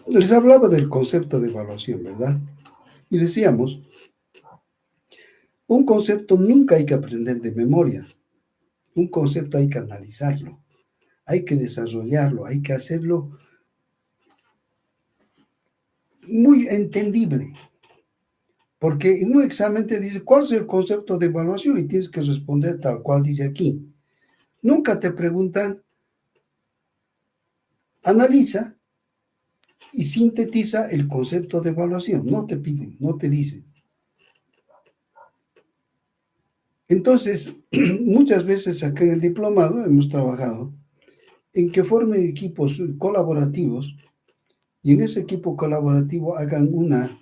Les hablaba del concepto de evaluación, ¿verdad? Y decíamos, un concepto nunca hay que aprender de memoria, un concepto hay que analizarlo, hay que desarrollarlo, hay que hacerlo muy entendible, porque en un examen te dice, ¿cuál es el concepto de evaluación? Y tienes que responder tal cual dice aquí. Nunca te preguntan, analiza y sintetiza el concepto de evaluación. No te piden, no te dicen. Entonces, muchas veces acá en el diplomado hemos trabajado en que formen equipos colaborativos y en ese equipo colaborativo hagan una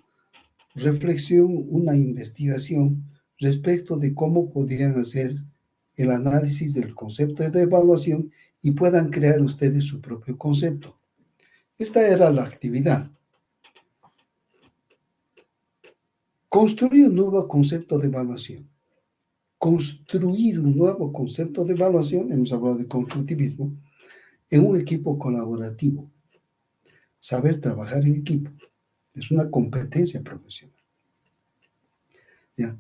reflexión, una investigación respecto de cómo podrían hacer el análisis del concepto de evaluación y puedan crear ustedes su propio concepto. Esta era la actividad. Construir un nuevo concepto de evaluación. Construir un nuevo concepto de evaluación, hemos hablado de constructivismo, en un equipo colaborativo. Saber trabajar en equipo es una competencia profesional. ¿Ya?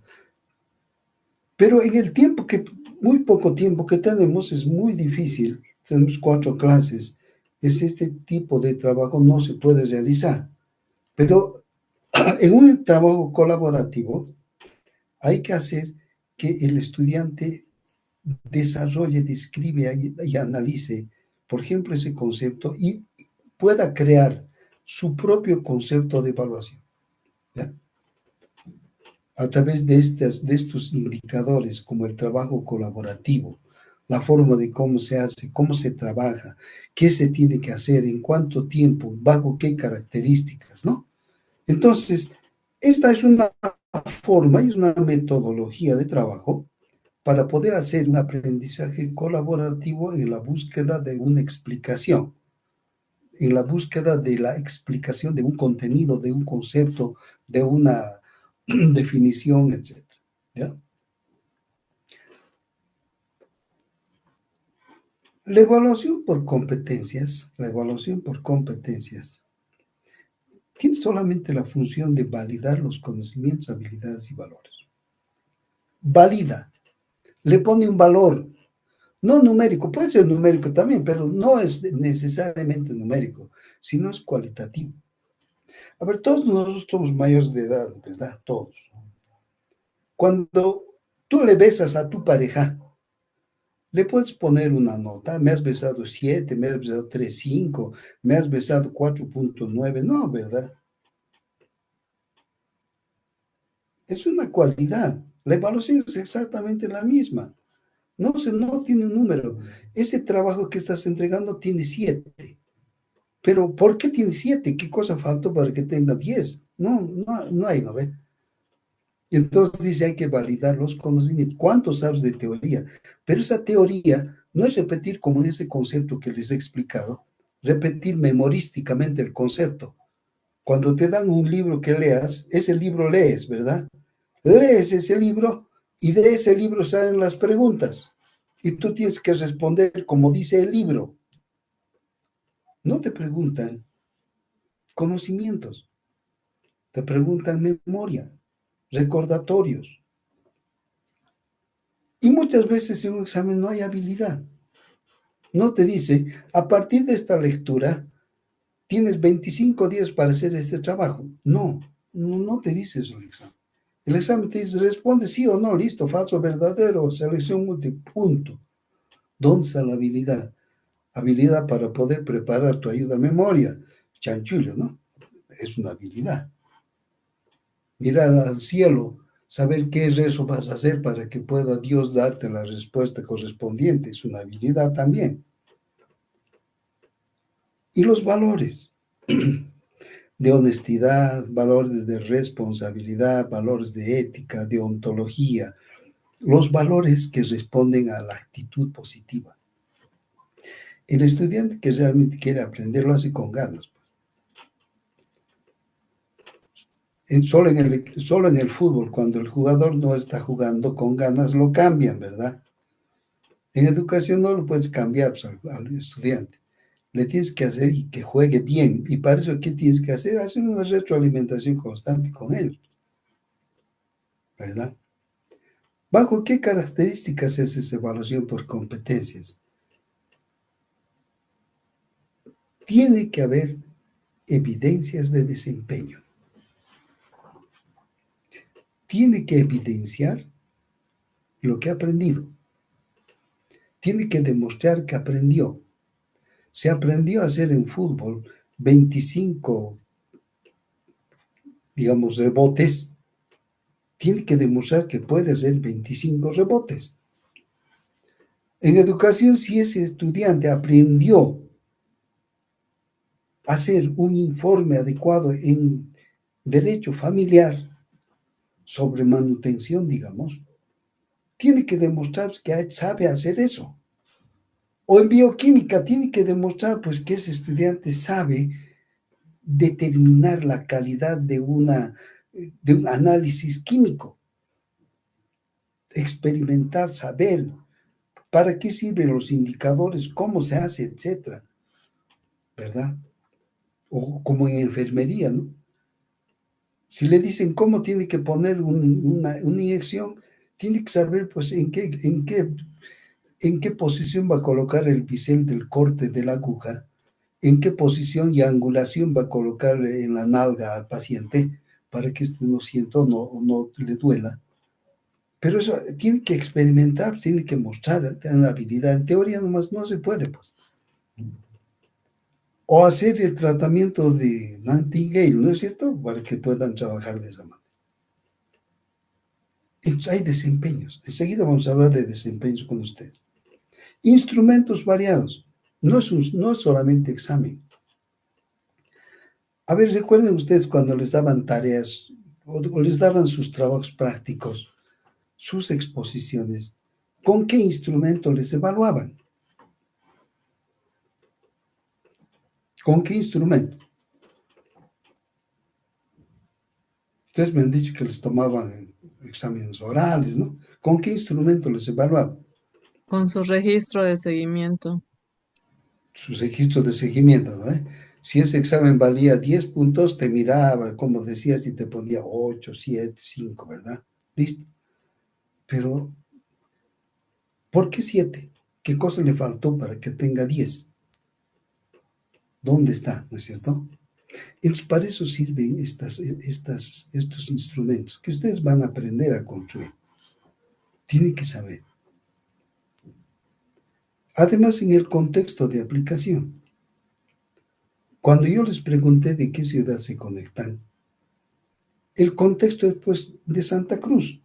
Pero en el tiempo que, muy poco tiempo que tenemos, es muy difícil. Tenemos 4 clases. Este tipo de trabajo no se puede realizar. Pero en un trabajo colaborativo hay que hacer que el estudiante desarrolle, describe y analice, por ejemplo, ese concepto y pueda crear su propio concepto de evaluación. ¿Ya? A través de estos indicadores, como el trabajo colaborativo, la forma de cómo se hace, cómo se trabaja, qué se tiene que hacer, en cuánto tiempo, bajo qué características, ¿no? Entonces, esta es una forma y una metodología de trabajo para poder hacer un aprendizaje colaborativo en la búsqueda de una explicación, en la búsqueda de la explicación de un contenido, de un concepto, de una definición, etcétera. ¿Ya? La evaluación por competencias, tiene solamente la función de validar los conocimientos, habilidades y valores. Valida, le pone un valor, no numérico, puede ser numérico también, pero no es necesariamente numérico, sino es cualitativo. A ver, todos nosotros somos mayores de edad, ¿verdad? Todos. Cuando tú le besas a tu pareja, le puedes poner una nota, me has besado 7, me has besado 3,5, me has besado 4,9, no, ¿verdad? Es una cualidad. La evaluación es exactamente la misma. No tiene un número. Ese trabajo que estás entregando tiene 7. Pero ¿por qué tiene 7? ¿Qué cosa faltó para que tenga 10? No hay, ¿no ve? Entonces dice, hay que validar los conocimientos. ¿Cuánto sabes de teoría? Pero esa teoría no es repetir como ese concepto que les he explicado, repetir memorísticamente el concepto. Cuando te dan un libro que leas, ese libro lees, ¿verdad? Lees ese libro y de ese libro salen las preguntas. Y tú tienes que responder como dice el libro. No te preguntan conocimientos, te preguntan memoria, recordatorios. Y muchas veces en un examen no hay habilidad. No te dice, a partir de esta lectura, tienes 25 días para hacer este trabajo. No te dice eso el examen. El examen te dice, responde sí o no, listo, falso, verdadero, selección múltiple, punto. ¿Dónde está la habilidad? Habilidad para poder preparar tu ayuda a memoria. Chanchullo, ¿no? Es una habilidad. Mirar al cielo, saber qué rezo vas a hacer para que pueda Dios darte la respuesta correspondiente, es una habilidad también. Y los valores de honestidad, valores de responsabilidad, valores de ética, de ontología, los valores que responden a la actitud positiva. El estudiante que realmente quiere aprender lo hace con ganas. Solo en el fútbol, cuando el jugador no está jugando con ganas, lo cambian, ¿verdad? En educación no lo puedes cambiar pues, al estudiante. le tienes que hacer y que juegue bien. Y para eso, ¿qué tienes que hacer? Hacer una retroalimentación constante con él, ¿verdad? ¿Bajo qué características es esa evaluación por competencias? Tiene que haber evidencias de desempeño. Tiene que evidenciar lo que ha aprendido. Tiene que demostrar que aprendió. Se aprendió a hacer en fútbol 25, digamos, rebotes. Tiene que demostrar que puede hacer 25 rebotes. En educación, si ese estudiante aprendió a hacer un informe adecuado en derecho familiar sobre manutención, digamos, tiene que demostrar que sabe hacer eso. O en bioquímica tiene que demostrar pues que ese estudiante sabe determinar la calidad de un análisis químico, experimentar, saber para qué sirven los indicadores, cómo se hace, etcétera, ¿verdad? O como en enfermería, ¿no? Si le dicen cómo tiene que poner una inyección, tiene que saber pues en qué posición va a colocar el bisel del corte de la aguja, en qué posición y angulación va a colocar en la nalga al paciente para que este no sienta o no le duela. Pero eso tiene que experimentar, tiene que mostrar, tener habilidad. En teoría nomás no se puede, pues. O hacer el tratamiento de Nightingale, ¿no es cierto? Para que puedan trabajar de esa manera. Entonces, hay desempeños. Enseguida vamos a hablar de desempeños con ustedes. Instrumentos variados. No es solamente examen. A ver, recuerden ustedes cuando les daban tareas o les daban sus trabajos prácticos, sus exposiciones, ¿con qué instrumento les evaluaban? ¿Con qué instrumento? Ustedes me han dicho que les tomaban exámenes orales, ¿no? ¿Con qué instrumento les evaluaban? Con su registro de seguimiento. Sus registros de seguimiento, ¿no? Si ese examen valía 10 puntos, te miraba, como decías, y te ponía 8, 7, 5, ¿verdad? Listo. Pero, ¿por qué 7? ¿Qué cosa le faltó para que tenga 10? ¿Dónde está? ¿No es cierto? Entonces, para eso sirven estos instrumentos que ustedes van a aprender a construir. Tienen que saber. Además, en el contexto de aplicación, cuando yo les pregunté de qué ciudad se conectan, el contexto es pues de Santa Cruz,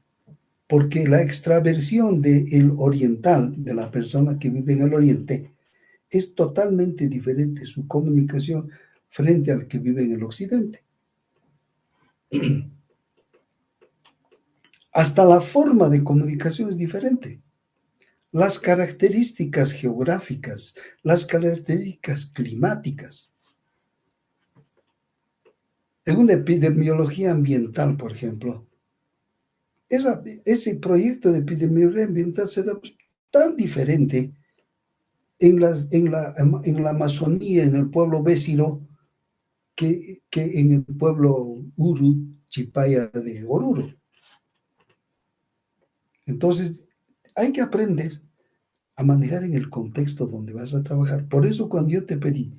porque la extraversión del oriental, de la persona que vive en el oriente, es totalmente diferente su comunicación frente al que vive en el occidente. Hasta la forma de comunicación es diferente. Las características geográficas, las características climáticas. En una epidemiología ambiental, por ejemplo, ese proyecto de epidemiología ambiental será tan diferente en la Amazonía, en el pueblo Bésiro, que en el pueblo Uru, Chipaya de Oruro. Entonces, hay que aprender a manejar en el contexto donde vas a trabajar. Por eso cuando yo te pedí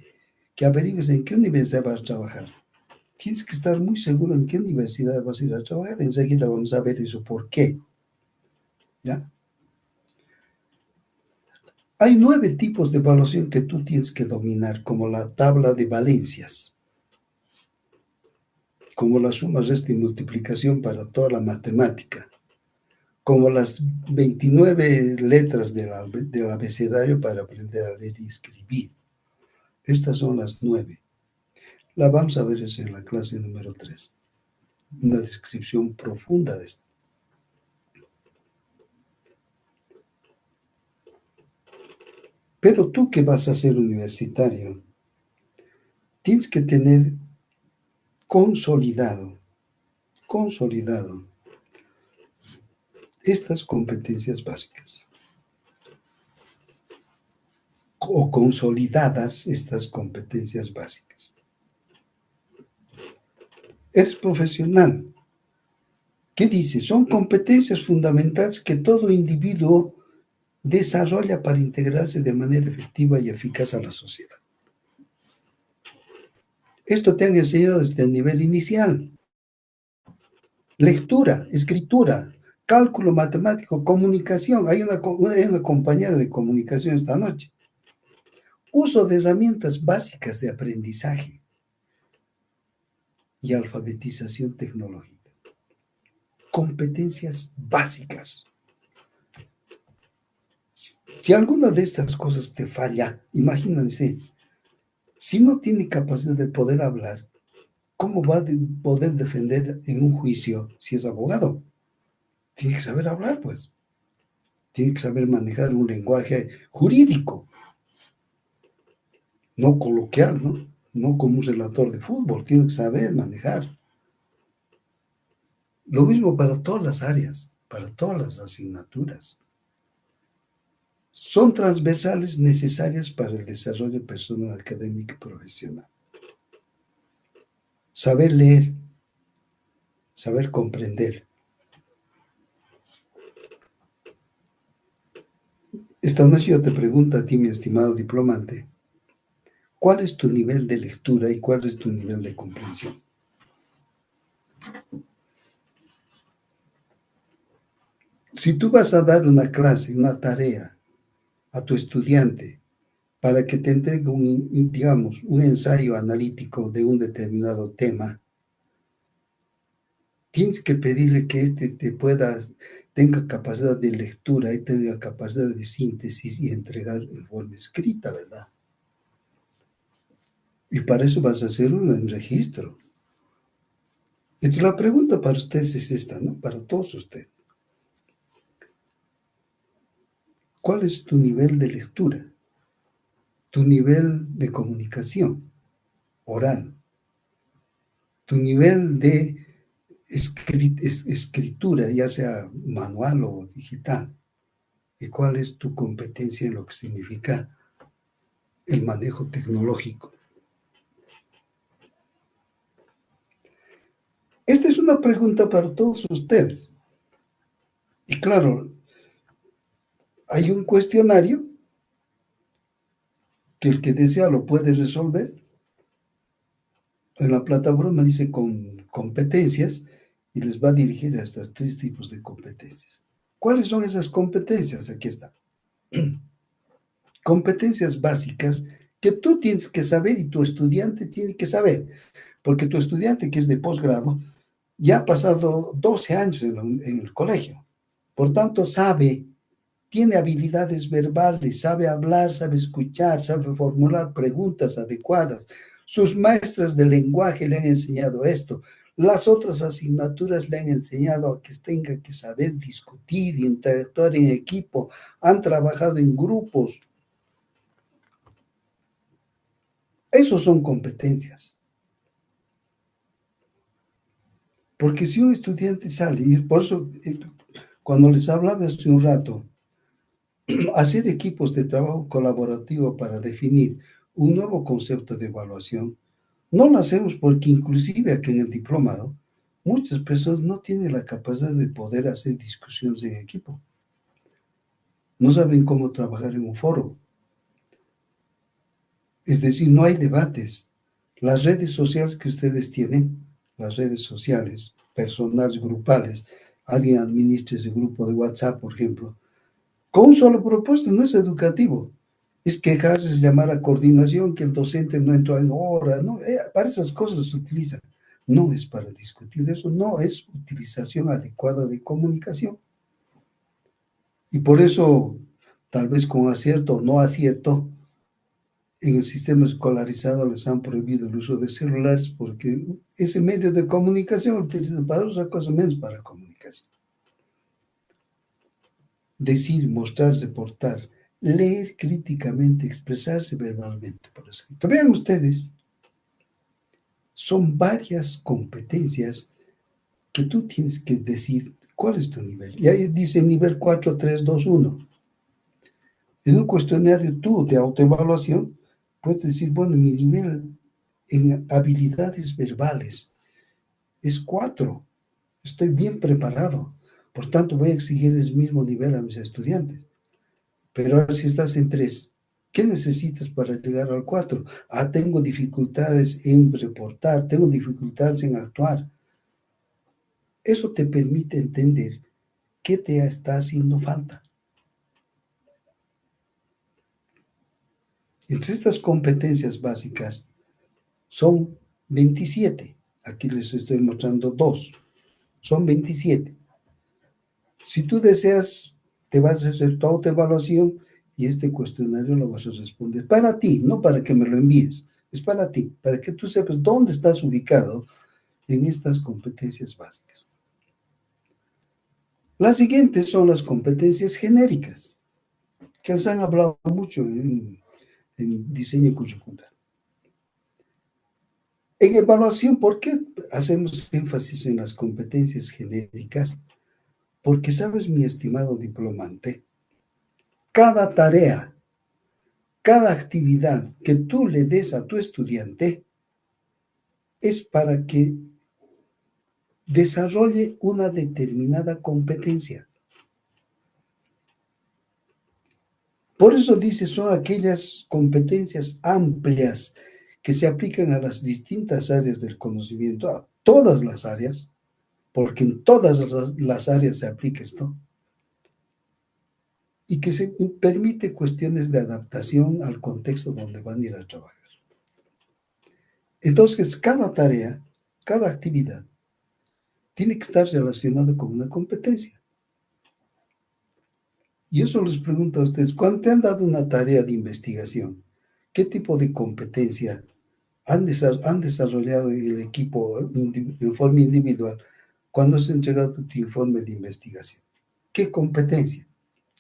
que averigues en qué universidad vas a trabajar, tienes que estar muy seguro en qué universidad vas a ir a trabajar. Enseguida vamos a ver eso, por qué. ¿Ya? Hay 9 tipos de evaluación que tú tienes que dominar, como la tabla de valencias, como la suma, resta y multiplicación para toda la matemática, como las 29 letras del abecedario para aprender a leer y escribir. Estas son las 9. La vamos a ver eso en la clase número 3. Una descripción profunda de esto. Pero tú que vas a ser universitario, tienes que tener consolidado estas competencias básicas. o consolidadas estas competencias básicas. Eres profesional. ¿Qué dice? Son competencias fundamentales que todo individuo desarrolla para integrarse de manera efectiva y eficaz a la sociedad. Esto te han enseñado desde el nivel inicial. Lectura, escritura, cálculo matemático, comunicación. Hay una compañera de comunicación esta noche. Uso de herramientas básicas de aprendizaje y alfabetización tecnológica. Competencias básicas. Si alguna de estas cosas te falla, imagínense, si no tiene capacidad de poder hablar, ¿cómo va a poder defender en un juicio si es abogado? Tiene que saber hablar, pues. Tiene que saber manejar un lenguaje jurídico, no coloquial, ¿no? No como un relator de fútbol, tiene que saber manejar. Lo mismo para todas las áreas, para todas las asignaturas. Son transversales necesarias para el desarrollo personal, académico y profesional. Saber leer, saber comprender. Esta noche yo te pregunto a ti, mi estimado diplomante, ¿cuál es tu nivel de lectura y cuál es tu nivel de comprensión? Si tú vas a dar una clase, una tarea a tu estudiante para que te entregue digamos, un ensayo analítico de un determinado tema, tienes que pedirle que tenga capacidad de lectura y tenga capacidad de síntesis y entregar en forma escrita, ¿verdad? Y para eso vas a hacer un registro. Entonces la pregunta para ustedes es esta, ¿no? Para todos ustedes. ¿Cuál es tu nivel de lectura? Tu nivel de comunicación oral, tu nivel de escritura, ya sea manual o digital, y cuál es tu competencia en lo que significa el manejo tecnológico. Esta es una pregunta para todos ustedes. Y claro, hay un cuestionario que el que desea lo puede resolver. En la plataforma dice con competencias y les va a dirigir a estos 3 tipos de competencias. ¿Cuáles son esas competencias? Aquí está. Competencias básicas que tú tienes que saber y tu estudiante tiene que saber, porque tu estudiante que es de posgrado ya ha pasado 12 años en el colegio, por tanto sabe, tiene habilidades verbales, sabe hablar, sabe escuchar, sabe formular preguntas adecuadas. Sus maestras de lenguaje le han enseñado esto. Las otras asignaturas le han enseñado a que tenga que saber discutir y interactuar en equipo. Han trabajado en grupos. Esos son competencias. Porque si un estudiante sale, y por eso cuando les hablaba hace un rato, hacer equipos de trabajo colaborativo para definir un nuevo concepto de evaluación, no lo hacemos porque inclusive aquí en el diplomado, muchas personas no tienen la capacidad de poder hacer discusiones en equipo. No saben cómo trabajar en un foro. Es decir, no hay debates. Las redes sociales que ustedes tienen, las redes sociales, personales, grupales, alguien administra ese grupo de WhatsApp, por ejemplo, con un solo propósito, no es educativo. Es quejarse, es llamar a coordinación, que el docente no entró en hora, no, para esas cosas se utiliza. No es para discutir eso, no es utilización adecuada de comunicación. Y por eso, tal vez con acierto o no acierto, en el sistema escolarizado les han prohibido el uso de celulares porque ese medio de comunicación lo utilizan para otra cosa menos para comunicación. Decir, mostrarse, portar, leer críticamente, expresarse verbalmente por escrito. Vean ustedes, son varias competencias que tú tienes que decir cuál es tu nivel. Y ahí dice nivel 4, 3, 2, 1. En un cuestionario tú de autoevaluación, puedes decir, bueno, mi nivel en habilidades verbales es 4. Estoy bien preparado. Por tanto, voy a exigir ese mismo nivel a mis estudiantes. Pero ahora si estás en 3, ¿qué necesitas para llegar al 4? Ah, tengo dificultades en reportar, tengo dificultades en actuar. Eso te permite entender qué te está haciendo falta. Entre estas competencias básicas son 27. Aquí les estoy mostrando 2. Son 27. Si tú deseas, te vas a hacer tu autoevaluación y este cuestionario lo vas a responder para ti, no para que me lo envíes. Es para ti, para que tú sepas dónde estás ubicado en estas competencias básicas. Las siguientes son las competencias genéricas, que les han hablado mucho en diseño curricular. En evaluación, ¿por qué hacemos énfasis en las competencias genéricas? Porque sabes, mi estimado diplomante, cada tarea, cada actividad que tú le des a tu estudiante es para que desarrolle una determinada competencia. Por eso dice, son aquellas competencias amplias que se aplican a las distintas áreas del conocimiento, a todas las áreas, porque en todas las áreas se aplica esto, y que se permite cuestiones de adaptación al contexto donde van a ir a trabajar. Entonces, cada tarea, cada actividad, tiene que estar relacionada con una competencia. Y eso les pregunto a ustedes, cuando te han dado una tarea de investigación, ¿qué tipo de competencia han desarrollado el equipo en forma individual cuando has entregado tu informe de investigación? ¿Qué competencia?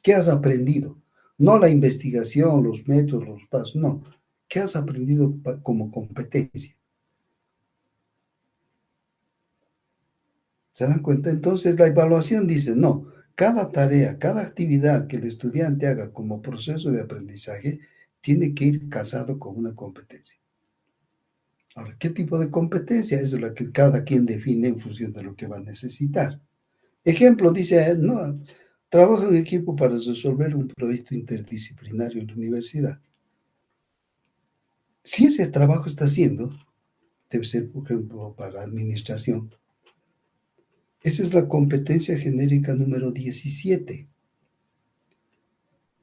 ¿Qué has aprendido? No la investigación, los métodos, los pasos, no. ¿Qué has aprendido como competencia? ¿Se dan cuenta? Entonces la evaluación dice, no, cada tarea, cada actividad que el estudiante haga como proceso de aprendizaje tiene que ir casado con una competencia. Ahora, ¿qué tipo de competencia? Es la que cada quien define en función de lo que va a necesitar. Ejemplo, dice, no, trabajo en equipo para resolver un proyecto interdisciplinario en la universidad. Si ese trabajo está haciendo, debe ser, por ejemplo, para administración. Esa es la competencia genérica número 17.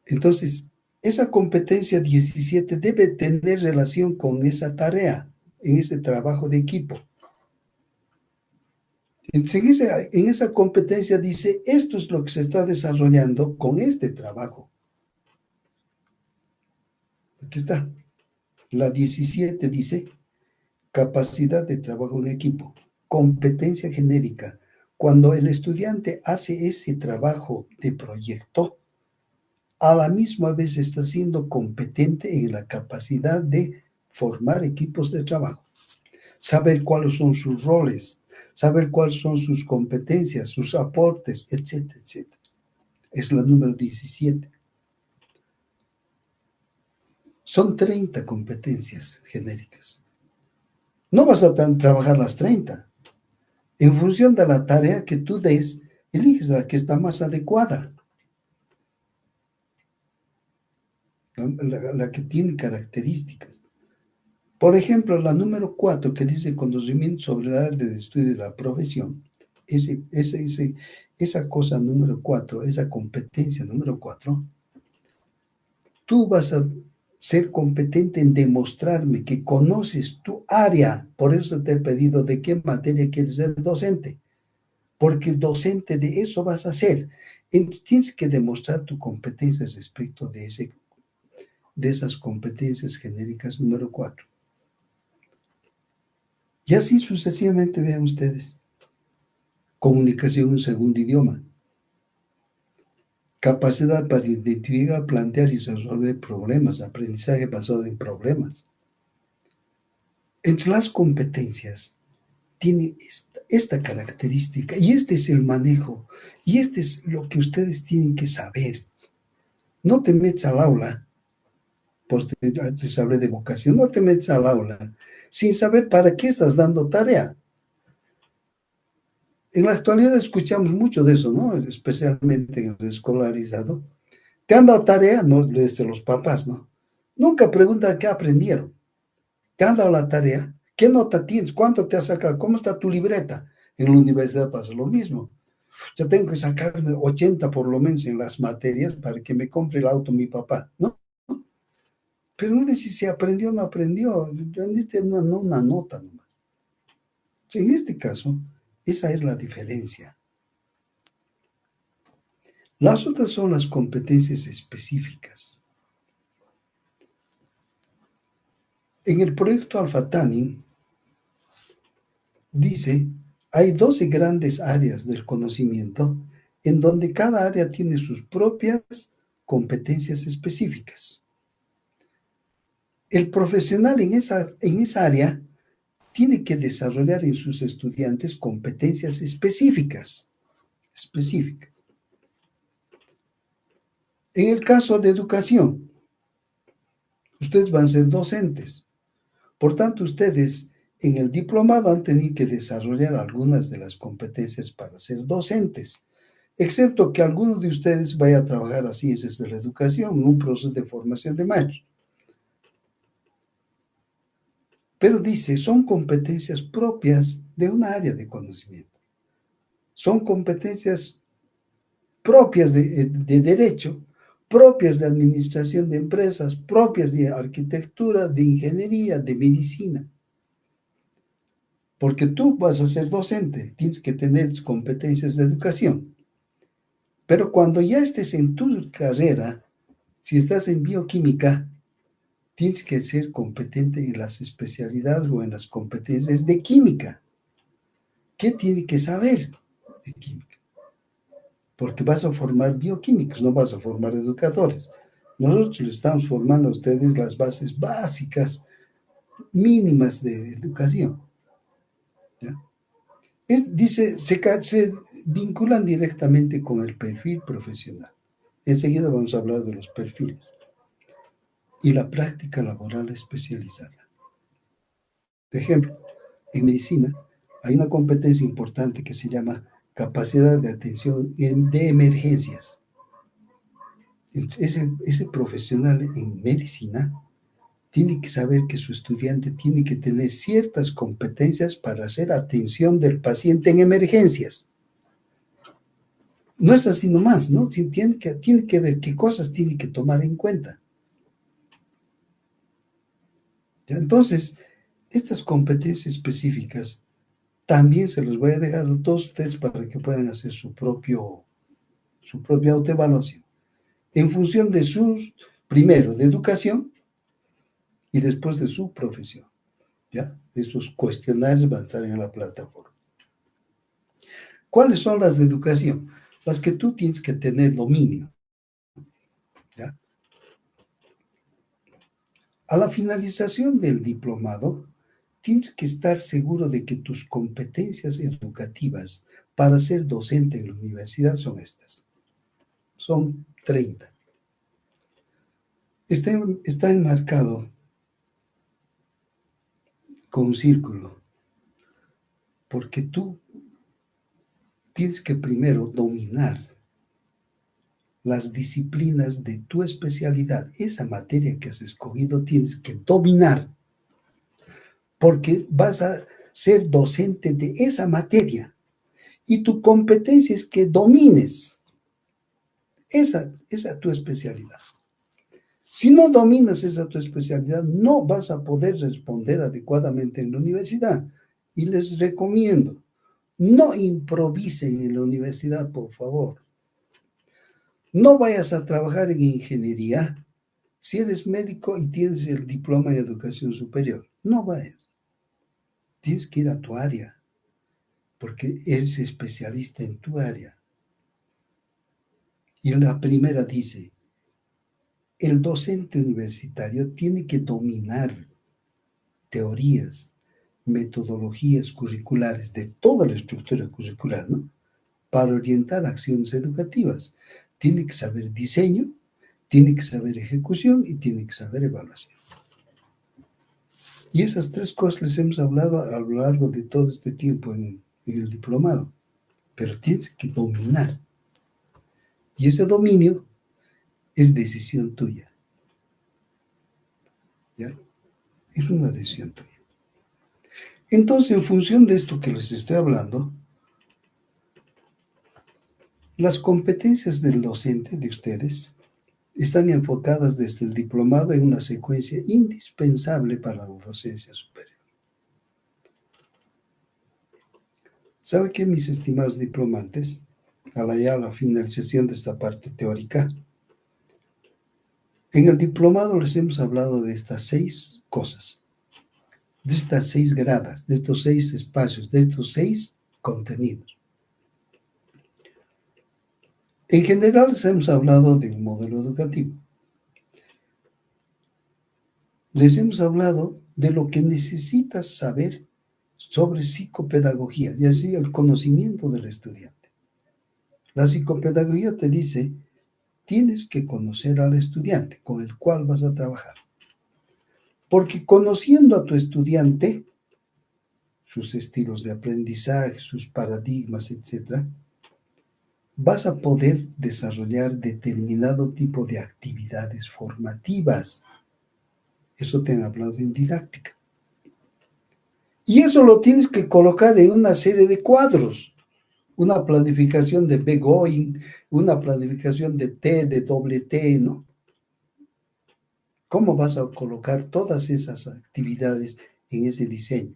Entonces, esa competencia 17 debe tener relación con esa tarea, en ese trabajo de equipo. En esa competencia dice, esto es lo que se está desarrollando con este trabajo. Aquí está. La 17 dice, capacidad de trabajo en equipo, competencia genérica. Cuando el estudiante hace ese trabajo de proyecto, a la misma vez está siendo competente en la capacidad de formar equipos de trabajo, saber cuáles son sus roles, saber cuáles son sus competencias, sus aportes, etcétera, etcétera. Es la número 17. Son 30 competencias genéricas. No vas a trabajar las 30. En función de la tarea que tú des, eliges la que está más adecuada, la que tiene características. Por ejemplo, la número 4 que dice conocimiento sobre el área de estudio de la profesión, esa cosa número 4, esa competencia número 4, tú vas a ser competente en demostrarme que conoces tu área. Por eso te he pedido de qué materia quieres ser docente, porque docente de eso vas a ser. Entonces, tienes que demostrar tu competencia respecto de esas competencias genéricas número 4. Y así sucesivamente, vean ustedes. Comunicación en un segundo idioma. Capacidad para identificar, plantear y resolver problemas. Aprendizaje basado en problemas. Entre las competencias tiene esta característica y este es el manejo y este es lo que ustedes tienen que saber. No te metas al aula, pues les hablé de vocación, no te metas al aula sin saber para qué estás dando tarea. En la actualidad escuchamos mucho de eso, ¿no? Especialmente en el escolarizado. Te han dado tarea, ¿no? Desde los papás, ¿no? Nunca preguntan qué aprendieron. Te han dado la tarea, qué nota tienes, cuánto te has sacado, cómo está tu libreta. En la universidad pasa lo mismo. Ya tengo que sacarme 80 por lo menos en las materias para que me compre el auto mi papá, ¿no? Pero no sé si se aprendió o no aprendió. Necesito una nota nomás. En este caso, esa es la diferencia. Las otras son las competencias específicas. En el proyecto Alpha Tanning dice, hay 12 grandes áreas del conocimiento en donde cada área tiene sus propias competencias específicas. El profesional en esa área tiene que desarrollar en sus estudiantes competencias específicas. Específicas. En el caso de educación, ustedes van a ser docentes. Por tanto, ustedes en el diplomado han tenido que desarrollar algunas de las competencias para ser docentes, excepto que alguno de ustedes vaya a trabajar a ciencias de la educación, en un proceso de formación de maestros. Pero dice, son competencias propias de un área de conocimiento. Son competencias propias de derecho, propias de administración de empresas, propias de arquitectura, de ingeniería, de medicina. Porque tú vas a ser docente, tienes que tener competencias de educación. Pero cuando ya estés en tu carrera, si estás en bioquímica, tienes que ser competente en las especialidades o en las competencias de química. ¿Qué tiene que saber de química? Porque vas a formar bioquímicos, no vas a formar educadores. Nosotros les estamos formando a ustedes las bases básicas, mínimas de educación. ¿Ya? Dice, se vinculan directamente con el perfil profesional. Enseguida vamos a hablar de los perfiles. Y la práctica laboral especializada. De ejemplo, en medicina hay una competencia importante que se llama capacidad de atención de emergencias. Ese profesional en medicina tiene que saber que su estudiante tiene que tener ciertas competencias para hacer atención del paciente en emergencias. No es así nomás, ¿no? Tiene que ver qué cosas tiene que tomar en cuenta. ¿Ya? Entonces, estas competencias específicas también se los voy a dejar a todos ustedes para que puedan hacer su propia autoevaluación. En función de primero, de educación y después de su profesión. ¿Ya? Estos cuestionarios van a estar en la plataforma. ¿Cuáles son las de educación? Las que tú tienes que tener dominio. ¿Ya? A la finalización del diplomado, tienes que estar seguro de que tus competencias educativas para ser docente en la universidad son estas. Son 30. Está enmarcado con un círculo, porque tú tienes que primero dominar las disciplinas de tu especialidad. Esa materia que has escogido tienes que dominar, porque vas a ser docente de esa materia y tu competencia es que domines esa tu especialidad. Si no dominas esa tu especialidad, no vas a poder responder adecuadamente en la universidad. Y les recomiendo, no improvisen en la universidad, por favor. No vayas a trabajar en ingeniería si eres médico y tienes el diploma en educación superior. No vayas. Tienes que ir a tu área, porque eres especialista en tu área. Y la primera dice, el docente universitario tiene que dominar teorías, metodologías curriculares de toda la estructura curricular, ¿no? Para orientar acciones educativas. Tiene que saber diseño, tiene que saber ejecución y tiene que saber evaluación. Y esas tres cosas les hemos hablado a lo largo de todo este tiempo en el diplomado, pero tienes que dominar. Y ese dominio es decisión tuya, ¿ya? Es una decisión tuya. Entonces, en función de esto que les estoy hablando, las competencias del docente de ustedes están enfocadas desde el diplomado en una secuencia indispensable para la docencia superior. ¿Sabe qué, mis estimados diplomantes? A la finalización de esta parte teórica, en el diplomado les hemos hablado de estas 6 cosas, de estas 6 gradas, de estos 6 espacios, de estos 6 contenidos. En general les hemos hablado de un modelo educativo. Les hemos hablado de lo que necesitas saber sobre psicopedagogía, y así el conocimiento del estudiante. La psicopedagogía te dice, tienes que conocer al estudiante con el cual vas a trabajar. Porque conociendo a tu estudiante, sus estilos de aprendizaje, sus paradigmas, etc., vas a poder desarrollar determinado tipo de actividades formativas. Eso te han hablado en didáctica. Y eso lo tienes que colocar en una serie de cuadros. Una planificación de Begoin, una planificación de T, de doble T, ¿no? ¿Cómo vas a colocar todas esas actividades en ese diseño?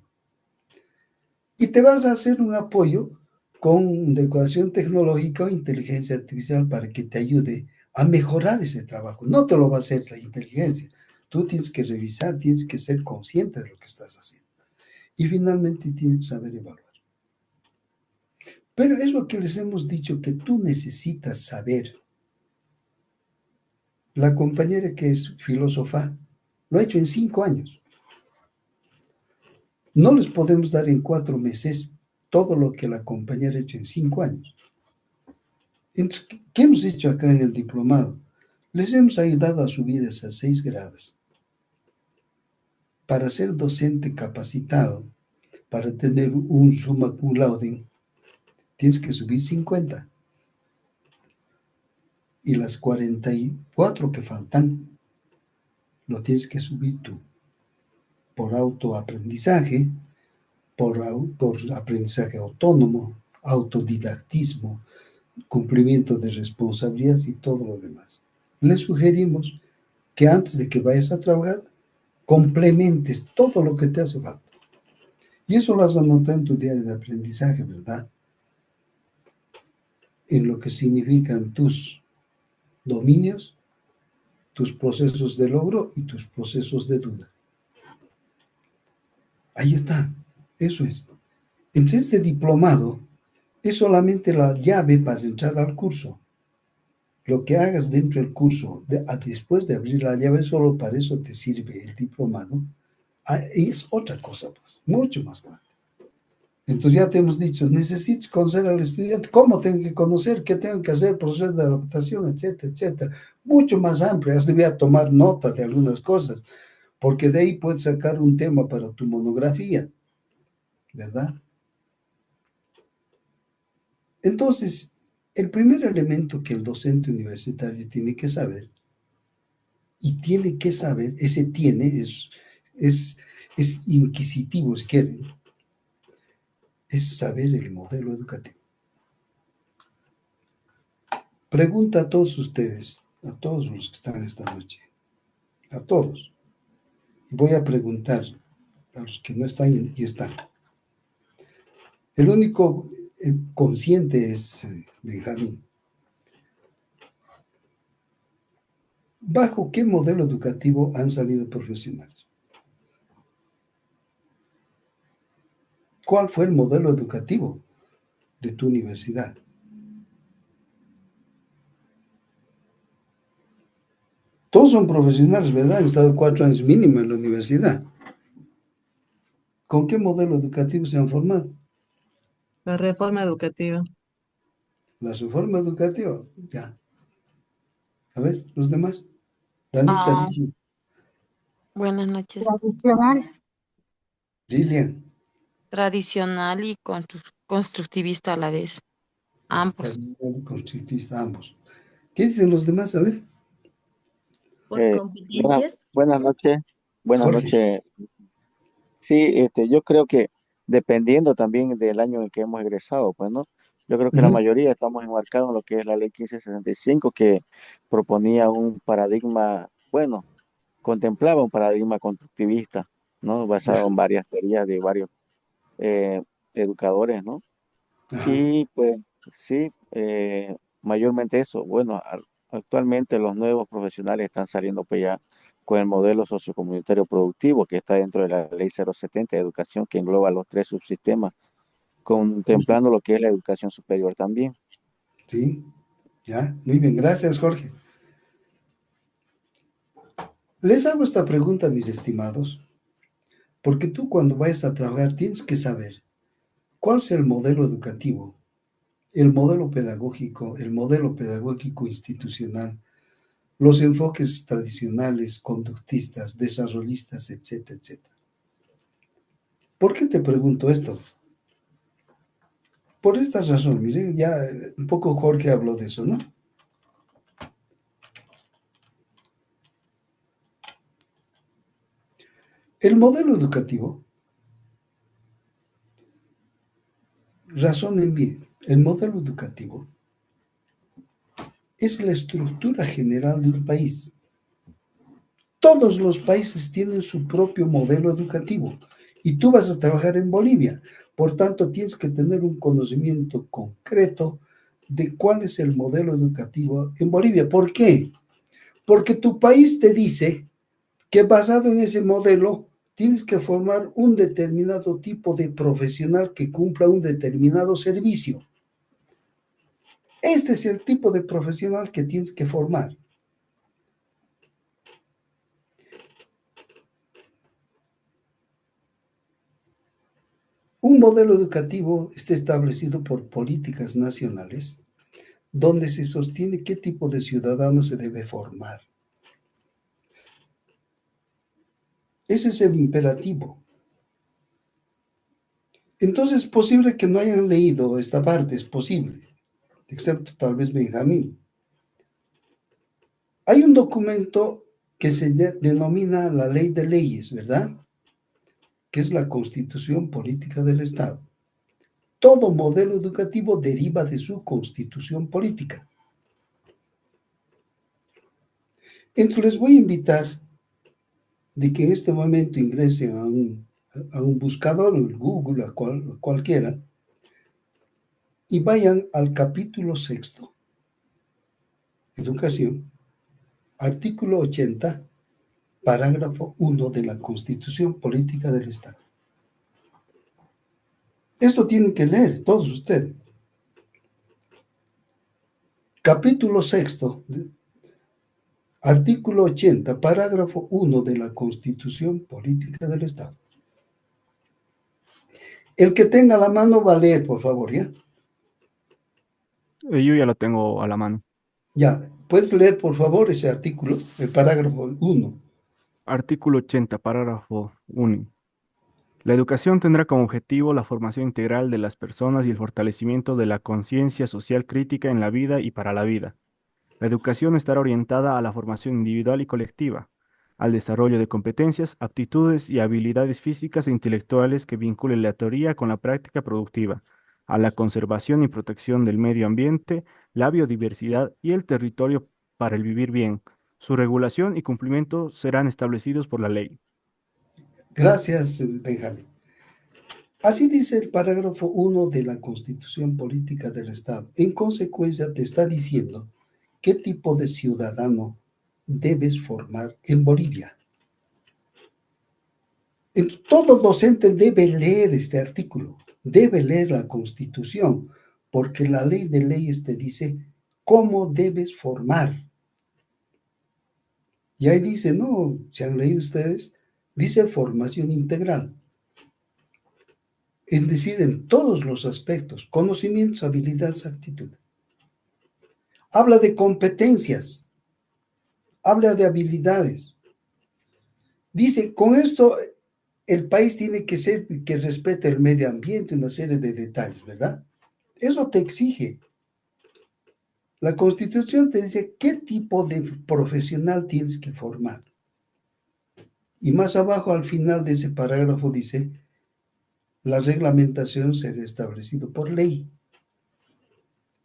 Y te vas a hacer un apoyo con decoración tecnológica o inteligencia artificial para que te ayude a mejorar ese trabajo. No te lo va a hacer la inteligencia. Tú tienes que revisar, tienes que ser consciente de lo que estás haciendo. Y finalmente tienes que saber evaluar. Pero es lo que les hemos dicho que tú necesitas saber. La compañera que es filósofa lo ha hecho en 5 años. No les podemos dar en 4 meses todo lo que la compañera ha hecho en 5 años. Entonces, ¿qué hemos hecho acá en el diplomado? Les hemos ayudado a subir esas 6 gradas. Para ser docente capacitado, para tener un summa cum laude, tienes que subir 50. Y las 44 que faltan, lo tienes que subir tú. Por autoaprendizaje, por aprendizaje autónomo, autodidactismo, cumplimiento de responsabilidades y todo lo demás. Les sugerimos que antes de que vayas a trabajar, complementes todo lo que te hace falta. Y eso lo has anotado en tu diario de aprendizaje, ¿verdad? En lo que significan tus dominios, tus procesos de logro y tus procesos de duda. Ahí está, eso es. Entonces, este diplomado es solamente la llave para entrar al curso. Lo que hagas dentro del curso, después de abrir la llave, solo para eso te sirve el diplomado. Es otra cosa, pues, mucho más grande. Entonces ya te hemos dicho, necesitas conocer al estudiante, cómo tengo que conocer, qué tengo que hacer, proceso de adaptación, etcétera, etcétera. Mucho más amplio, has debido tomar nota de algunas cosas, porque de ahí puedes sacar un tema para tu monografía, ¿verdad? Entonces, el primer elemento que el docente universitario tiene que saber, y tiene que saber, ese tiene, es, es inquisitivo si quieren, es saber el modelo educativo. Pregunta a todos ustedes, a todos los que están esta noche, a todos. Y voy a preguntar a los que no están y están. El único consciente es Benjamín. ¿Bajo qué modelo educativo han salido profesionales? ¿Cuál fue el modelo educativo de tu universidad? Todos son profesionales, ¿verdad? Han estado 4 años mínimo en la universidad. ¿Con qué modelo educativo se han formado? La reforma educativa. La reforma educativa, ya. A ver, los demás. Danitza Ah, dice, buenas noches. Tradicionales. Lilian, Tradicional y constructivista a la vez. Ambos. tradicional, constructivista, ambos. ¿Qué dicen los demás? A ver, Por Buenas, competencias. buenas noches, buenas Jorge. noches. Sí, yo creo que dependiendo también del año en el que hemos egresado, pues, ¿no? Yo creo que la Ujú. mayoría estamos enmarcados en lo que es la ley 1565, que proponía un paradigma, bueno, contemplaba un paradigma constructivista, ¿no? Ya, Basado en varias teorías de varios eh, educadores, ¿no? ajá, Y pues sí, mayormente eso. Bueno, actualmente los nuevos profesionales están saliendo pues ya con el modelo sociocomunitario productivo que está dentro de la Ley 070 de educación, que engloba los tres subsistemas, ujú, contemplando lo que es la educación superior también. sí, ya, muy bien, gracias, Jorge. Les hago esta pregunta, mis estimados, porque tú cuando vayas a trabajar tienes que saber cuál es el modelo pedagógico institucional, los enfoques tradicionales, conductistas, desarrollistas, etcétera, etcétera. ¿Por qué te pregunto esto? Por esta razón, miren, ya un poco Jorge habló de eso, ¿no? El modelo educativo, razonen bien, el modelo educativo es la estructura general de un país. Todos los países tienen su propio modelo educativo y tú vas a trabajar en Bolivia. Por tanto, tienes que tener un conocimiento concreto de cuál es el modelo educativo en Bolivia. ¿Por qué? Porque tu país te dice que basado en ese modelo tienes que formar un determinado tipo de profesional que cumpla un determinado servicio. Este es el tipo de profesional que tienes que formar. Un modelo educativo está establecido por políticas nacionales donde se sostiene qué tipo de ciudadano se debe formar. Ese es el imperativo. Entonces es posible que no hayan leído esta parte, es posible, excepto tal vez Benjamín. Hay un documento que se denomina la ley de leyes, ¿verdad? Que es la constitución política del Estado. Todo modelo educativo deriva de su constitución política. Entonces les voy a invitar de que en este momento ingresen a un buscador, Google, cualquiera, y vayan al capítulo sexto, educación, artículo 80, parágrafo 1 de la Constitución Política del Estado. Esto tienen que leer todos ustedes. Capítulo sexto, artículo 80, parágrafo 1 de la Constitución Política del Estado. El que tenga la mano va a leer, por favor, ¿ya? Yo ya lo tengo a la mano. Ya, ¿puedes leer, por favor, ese artículo, el parágrafo 1? Artículo 80, párrafo 1. La educación tendrá como objetivo la formación integral de las personas y el fortalecimiento de la conciencia social crítica en la vida y para la vida. La educación estará orientada a la formación individual y colectiva, al desarrollo de competencias, aptitudes y habilidades físicas e intelectuales que vinculen la teoría con la práctica productiva, a la conservación y protección del medio ambiente, la biodiversidad y el territorio para el vivir bien. Su regulación y cumplimiento serán establecidos por la ley. Gracias, Benjamín. Así dice el parágrafo 1 de la Constitución Política del Estado. En consecuencia, te está diciendo qué tipo de ciudadano debes formar en Bolivia. Todo docente debe leer este artículo, debe leer la Constitución, porque la ley de leyes te dice cómo debes formar. Y ahí dice, no, si han leído ustedes, dice formación integral. Es decir, en todos los aspectos, conocimientos, habilidades, actitudes. Habla de competencias. habla de habilidades. Dice, con esto el país tiene que ser que respete el medio ambiente, una serie de detalles, ¿verdad? Eso te exige. La Constitución te dice qué tipo de profesional tienes que formar. Y más abajo, al final de ese parágrafo, dice, la reglamentación será establecida por ley.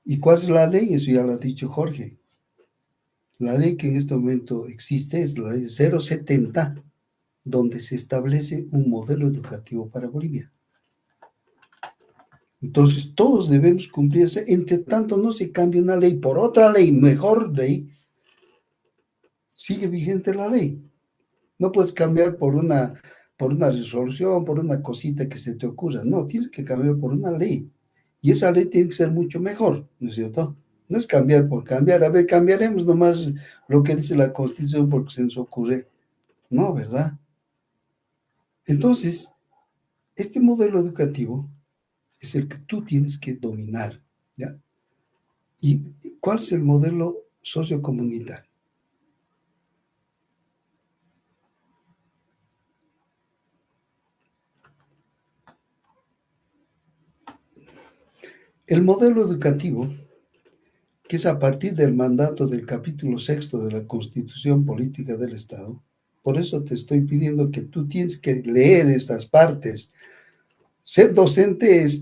¿Y cuál es la ley? Eso ya lo ha dicho Jorge. La ley que en este momento existe es la ley 070, donde se establece un modelo educativo para Bolivia. Entonces, todos debemos cumplirse. Entre tanto, no se cambia una ley por otra ley, mejor ley, sigue vigente la ley. No puedes cambiar por una resolución, por una cosita que se te ocurra. No, tienes que cambiar por una ley. Y esa ley tiene que ser mucho mejor, ¿no es cierto? No es cambiar por cambiar. A ver, cambiaremos nomás lo que dice la Constitución porque se nos ocurre. No, ¿verdad? Entonces, este modelo educativo es el que tú tienes que dominar, ¿ya? ¿Y cuál es el modelo sociocomunitario? El modelo educativo, que es a partir del mandato del capítulo 6 de la Constitución Política del Estado, por eso te estoy pidiendo que tú tienes que leer estas partes. Ser docente es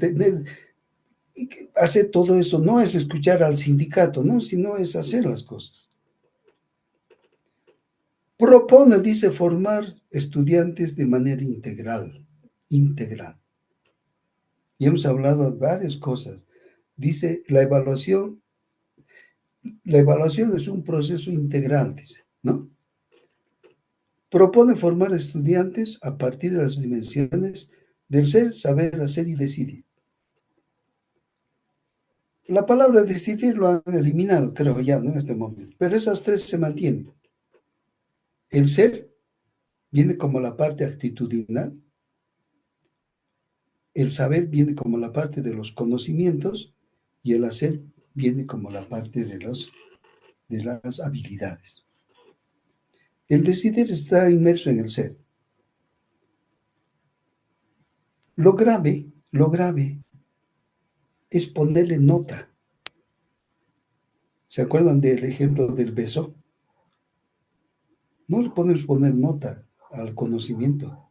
hacer todo eso, no es escuchar al sindicato, no, sino es hacer las cosas. Propone, dice, formar estudiantes de manera integral. Y hemos hablado de varias cosas. Dice, la evaluación es un proceso integral, dice, ¿no? Propone formar estudiantes a partir de las dimensiones del ser, saber, hacer y decidir. La palabra decidir lo han eliminado, creo ya, ¿no? En este momento. Pero esas tres se mantienen. El ser viene como la parte actitudinal, el saber viene como la parte de los conocimientos y el hacer viene como la parte de las habilidades. El decidir está inmerso en el ser. Lo grave es ponerle nota. ¿Se acuerdan del ejemplo del beso? No le podemos poner nota al conocimiento.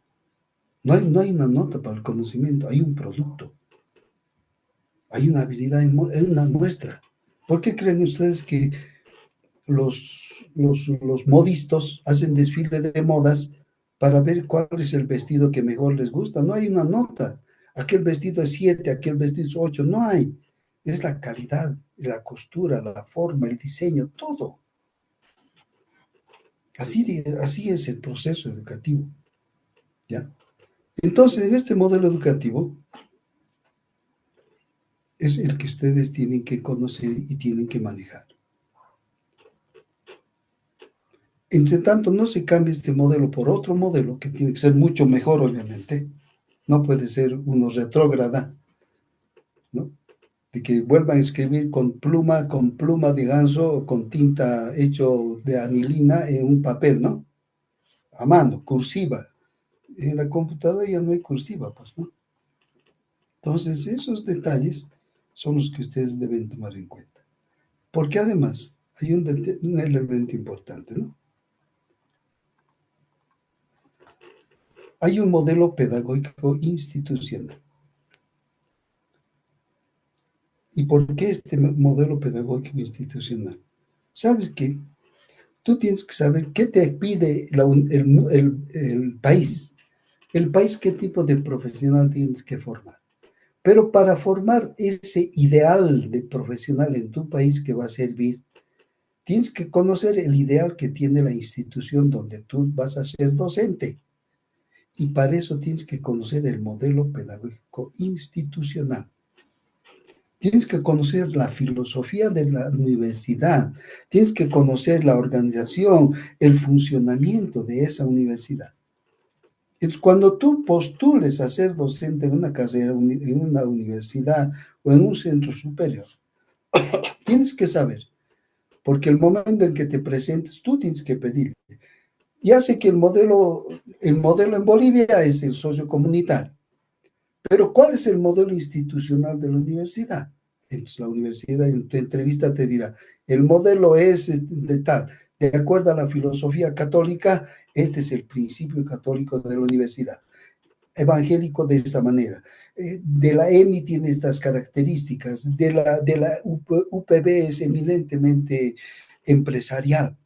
No hay una nota para el conocimiento, hay un producto. Hay una habilidad, hay una muestra. ¿Por qué creen ustedes que los modistas hacen desfile de modas para ver cuál es el vestido que mejor les gusta? No hay una nota. Aquel vestido es 7, aquel vestido es 8. No hay. Es la calidad, la costura, la forma, el diseño, todo. Así es el proceso educativo. ¿Ya? Entonces, en este modelo educativo es el que ustedes tienen que conocer y tienen que manejar. Entre tanto, no se cambie este modelo por otro modelo que tiene que ser mucho mejor, obviamente. No puede ser uno retrógrada, ¿no? De que vuelvan a escribir con pluma de ganso o con tinta hecho de anilina en un papel, ¿no? A mano, cursiva. En la computadora ya no hay cursiva, pues, ¿no? Entonces, esos detalles son los que ustedes deben tomar en cuenta. Porque además hay un elemento importante, ¿no? Hay un modelo pedagógico institucional. ¿Y por qué este modelo pedagógico institucional? ¿Sabes qué? Tú tienes que saber qué te pide el país. El país, qué tipo de profesional tienes que formar. Pero para formar ese ideal de profesional en tu país que va a servir, tienes que conocer el ideal que tiene la institución donde tú vas a ser docente. Y para eso tienes que conocer el modelo pedagógico institucional. Tienes que conocer la filosofía de la universidad. Tienes que conocer la organización, el funcionamiento de esa universidad. Entonces, cuando tú postules a ser docente en una carrera, en una universidad o en un centro superior, tienes que saber porque el momento en que te presentes, tú tienes que pedir. Ya sé que el modelo en Bolivia es el sociocomunitario, pero ¿cuál es el modelo institucional de la universidad? Entonces la universidad en tu entrevista te dirá, el modelo es de tal, de acuerdo a la filosofía católica, este es el principio católico de la universidad, evangélico de esta manera, de la EMI tiene estas características, de la UPB es eminentemente empresarial.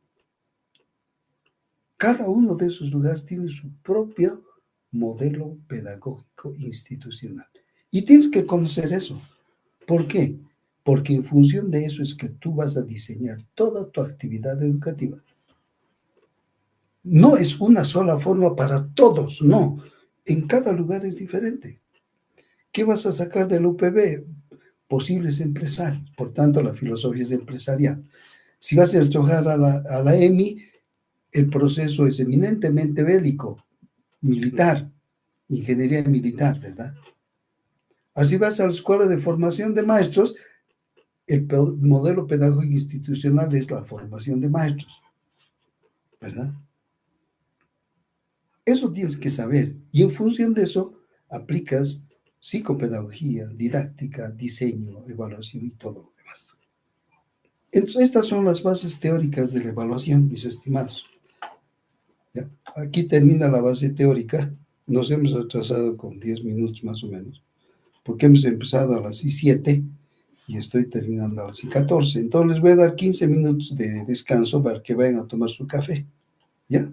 Cada uno de esos lugares tiene su propio modelo pedagógico institucional. Y tienes que conocer eso. ¿Por qué? Porque en función de eso es que tú vas a diseñar toda tu actividad educativa. No es una sola forma para todos, no. En cada lugar es diferente. ¿Qué vas a sacar del UPB? Posibles empresarios. Por tanto, la filosofía es empresarial. Si vas a trabajar a la EMI, el proceso es eminentemente bélico, militar, ingeniería militar, ¿verdad? Así vas a la escuela de formación de maestros, el modelo pedagógico institucional es la formación de maestros, ¿verdad? Eso tienes que saber y en función de eso aplicas psicopedagogía, didáctica, diseño, evaluación y todo lo demás. Entonces, estas son las bases teóricas de la evaluación, mis estimados. ¿Ya? Aquí termina la base teórica. Nos hemos atrasado con 10 minutos más o menos, porque hemos empezado a las 7 y estoy terminando a las 14. Entonces les voy a dar 15 minutos de descanso para que vayan a tomar su café. ¿Ya?